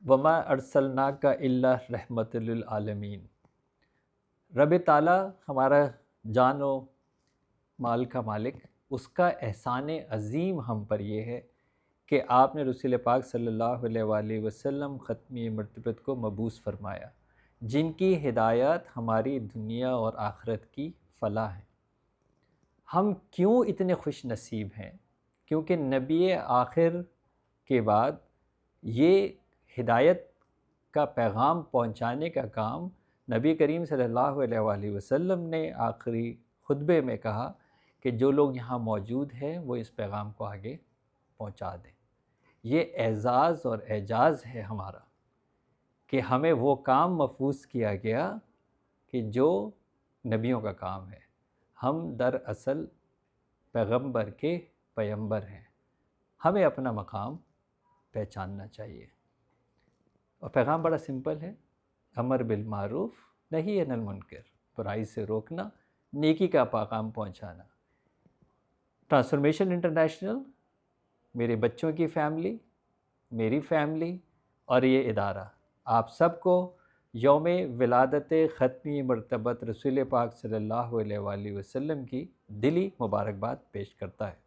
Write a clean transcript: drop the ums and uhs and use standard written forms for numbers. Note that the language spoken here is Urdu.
وما ارسلناک الا رحمت للعالمین۔ رب تعالیٰ ہمارا جان و مال کا مالک، اس کا احسان عظیم ہم پر یہ ہے کہ آپ نے رسول پاک صلی اللہ علیہ وآلہ وسلم ختمی مرتبت کو مبعوث فرمایا، جن کی ہدایت ہماری دنیا اور آخرت کی فلاح ہے۔ ہم کیوں اتنے خوش نصیب ہیں؟ کیونکہ نبی آخر کے بعد یہ ہدایت کا پیغام پہنچانے کا کام نبی کریم صلی اللہ علیہ وآلہ وسلم نے آخری خطبے میں کہا کہ جو لوگ یہاں موجود ہیں وہ اس پیغام کو آگے پہنچا دیں۔ یہ اعزاز اور اعجاز ہے ہمارا کہ ہمیں وہ کام مفوض کیا گیا کہ جو نبیوں کا کام ہے۔ ہم دراصل پیغمبر کے پیمبر ہیں، ہمیں اپنا مقام پہچاننا چاہیے۔ اور پیغام بڑا سمپل ہے، امر بالمعروف نہی عن المنکر، برائی سے روکنا، نیکی کا پیغام پہنچانا۔ ٹرانسفارمیشن انٹرنیشنل، میرے بچوں کی فیملی، میری فیملی اور یہ ادارہ آپ سب کو یوم ولادت ختمی مرتبت رسول پاک صلی اللہ علیہ وآلہ وسلم کی دلی مبارکباد پیش کرتا ہے۔